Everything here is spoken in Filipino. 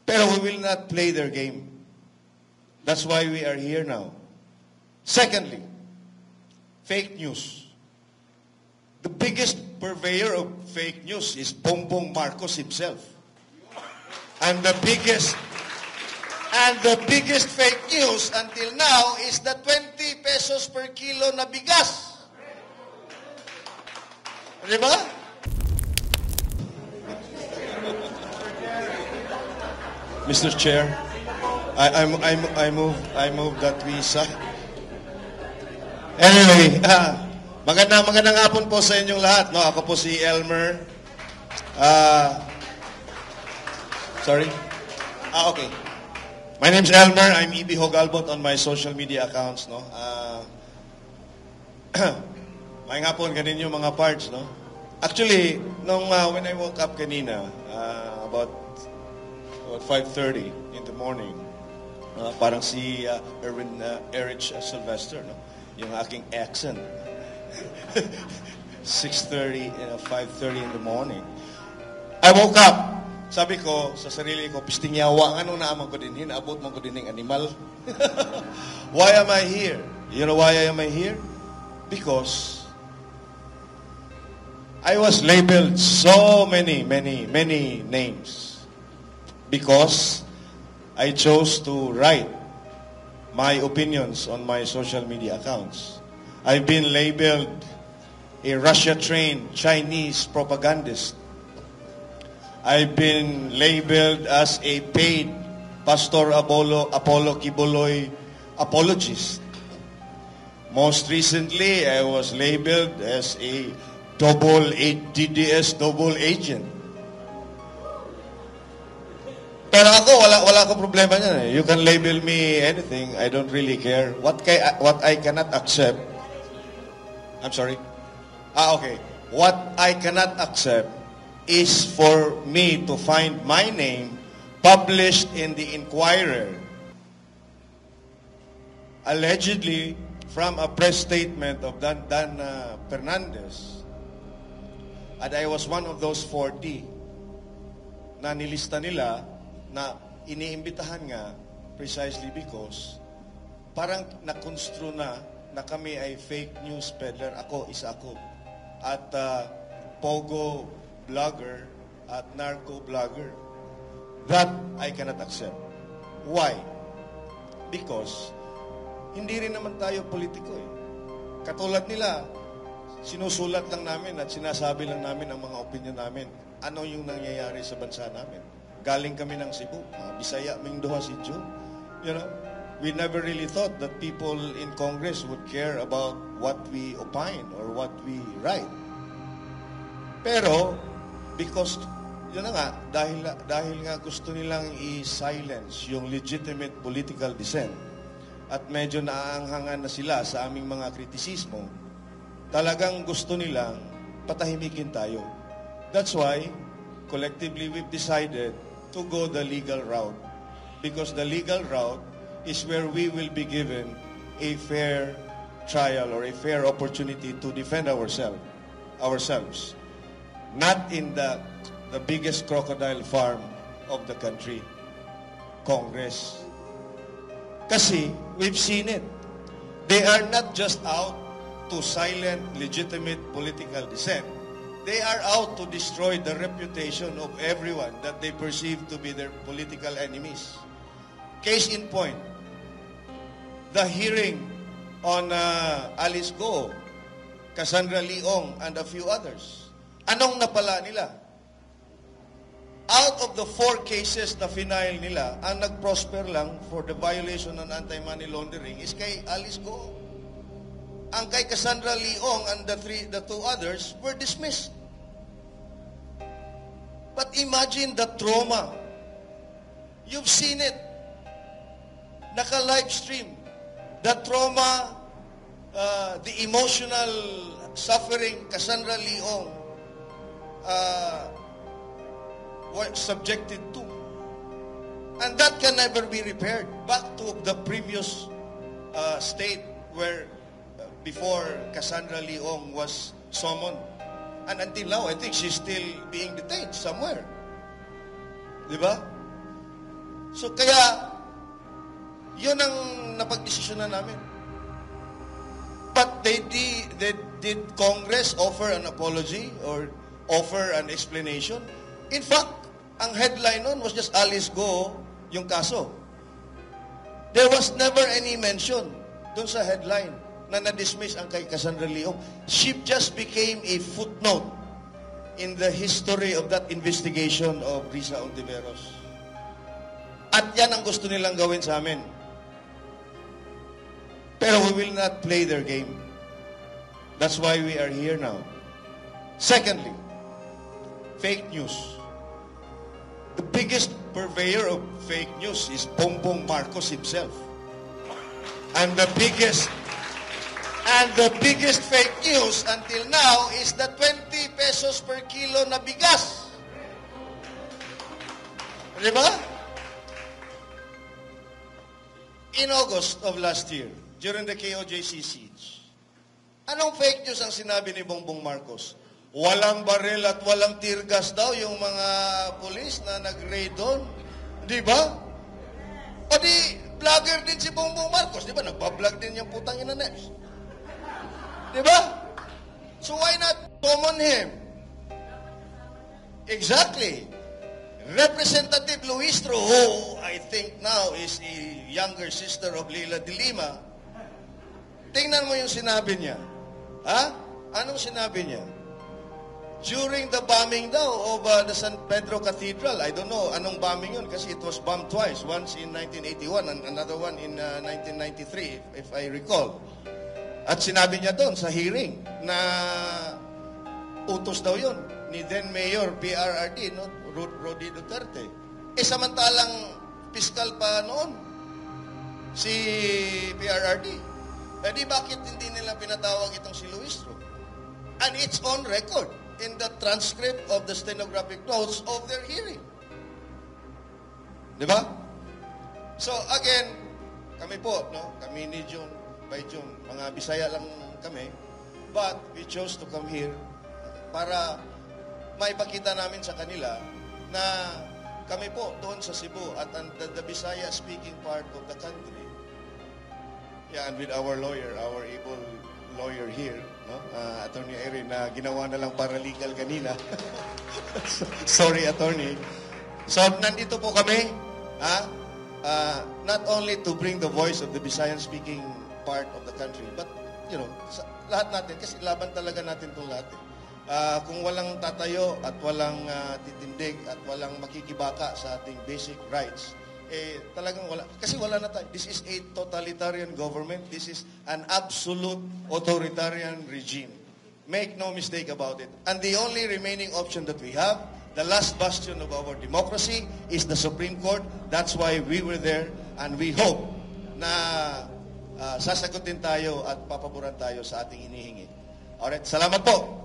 Pero we will not play their game. That's why we are here now. Secondly, fake news. The biggest purveyor of fake news is Bongbong Marcos himself. And the biggest fake news until now is the 20 pesos per kilo na bigas. Diba? Mr. Chair, I move that we sign. Anyway, magandang hapon po sa inyong lahat. No, ako po si Elmer. Sorry. Okay. My name's Elmer. I'm E.B. Hogalbot on my social media accounts. No. May hapon ganin yung mga parts. No. Actually, when I woke up kanina, about 5:30 in the morning, parang si Erich Sylvester, no? Yung aking accent. 6:30, 5:30 in the morning. I woke up. Sabi ko sa sarili ko, pistingyawa, ano na amang ko din, hinaabot mo ko din ng animal. Why am I here? You know why am I here? Because I was labeled so many names. Because I chose to write my opinions on my social media accounts. I've been labeled a Russia-trained Chinese propagandist. I've been labeled as a paid Pastor Apollo Kibuloy apologist. Most recently, I was labeled as a DDS double agent. Pero ako, wala akong problema niyan. You can label me anything. I don't really care. What I cannot accept, I'm sorry. Okay. What I cannot accept is for me to find my name published in the Inquirer, allegedly from a press statement of Dan Fernandez. And I was one of those 40 na nilista nila na iniimbitahan nga precisely because parang na-construe na kami ay fake news peddler. Isa ako. At pogo blogger at narco blogger. That I cannot accept. Why? Because hindi rin naman tayo politiko eh. Katulad nila, sinusulat lang namin at sinasabi lang namin ang mga opinion namin. Ano yung nangyayari sa bansa namin? Galing kami ng Cebu. Bisaya, Mingdoha, Sidyo. You know, we never really thought that people in Congress would care about what we opine or what we write. Pero, because, yun na nga, dahil nga gusto nilang i-silence yung legitimate political dissent at medyo naaanghangan na sila sa aming mga kritisismo, talagang gusto nilang patahimikin tayo. That's why, collectively, we've decided to go the legal route. Because the legal route is where we will be given a fair trial or a fair opportunity to defend ourselves. Not in the biggest crocodile farm of the country, Congress. Kasi, we've seen it. They are not just out to silence legitimate political dissent. They are out to destroy the reputation of everyone that they perceive to be their political enemies. Case in point, the hearing on Alice Go, Cassandra Leong, and a few others. Anong napala nila? Out of the 4 cases na final nila, ang nag-prosper lang for the violation ng anti-money laundering is kay Alice Go. Ang kay Cassandra Leong and the 2 others were dismissed. But imagine the trauma. You've seen it. Naka-live stream. The trauma, the emotional suffering Cassandra Leong was subjected to. And that can never be repaired. Back to the previous state where before Cassandra Leong was summoned. And until now, I think she's still being detained somewhere. Di ba? So kaya, yun ang napagdesisyonan namin. But did Congress offer an apology or offer an explanation? In fact, ang headline nun was just Alice Go yung kaso. There was never any mention dun sa headline na na-dismiss ang kay Cassandra Leong. She just became a footnote in the history of that investigation of Risa Ontiveros. At yan ang gusto nilang gawin sa amin. Pero we will not play their game. That's why we are here now. Secondly, fake news. The biggest purveyor of fake news is Bongbong Marcos himself. And the biggest fake news until now is the 20 pesos per kilo na bigas. Di ba? In August of last year, during the KOJC siege, anong fake news ang sinabi ni Bongbong Marcos? Walang baril at walang tear gas daw yung mga pulis na nag-raid doon. Di ba? O di, vlogger din si Bongbong Marcos. Di ba? Nagbablog din yung putang ina Neps. Di ba? So why not summon him? Exactly. Representative Luistro, who I think now is a younger sister of Leila de Lima, tingnan mo yung sinabi niya. Ha? Anong sinabi niya? During the bombing daw of the San Pedro Cathedral, I don't know anong bombing yun kasi it was bombed twice. Once in 1981 and another one in 1993, if I recall. At sinabi niya doon sa hearing na utos daw yun ni then Mayor PRRD, no? Rodi Duterte. Samantalang piskal pa noon si PRRD. Di bakit hindi nila pinatawag itong si Luistro? And it's on record in the transcript of the stenographic notes of their hearing. Di ba? So again, kami po, no? Kami ni June, by June, mga Bisaya lang kami, but we chose to come here para maipakita namin sa kanila na kami po doon sa Cebu at the Bisaya speaking part of the country. Yeah, and with our lawyer, our able lawyer here, no? Attorney Erin, na ginawa na lang paralegal kanina. Sorry, attorney. So, nandito po kami, not only to bring the voice of the Bisayan-speaking part of the country, but, you know, lahat natin, kasi laban talaga natin itong lahat. Kung walang tatayo at walang titindig at walang makikibaka sa ating basic rights, talagang wala. Kasi wala na tayo. This is a totalitarian government. This is an absolute authoritarian regime. Make no mistake about it. And the only remaining option that we have, the last bastion of our democracy, is the Supreme Court. That's why we were there, and we hope na sasagutin tayo at papaboran tayo sa ating hinihingi. Alright, salamat po.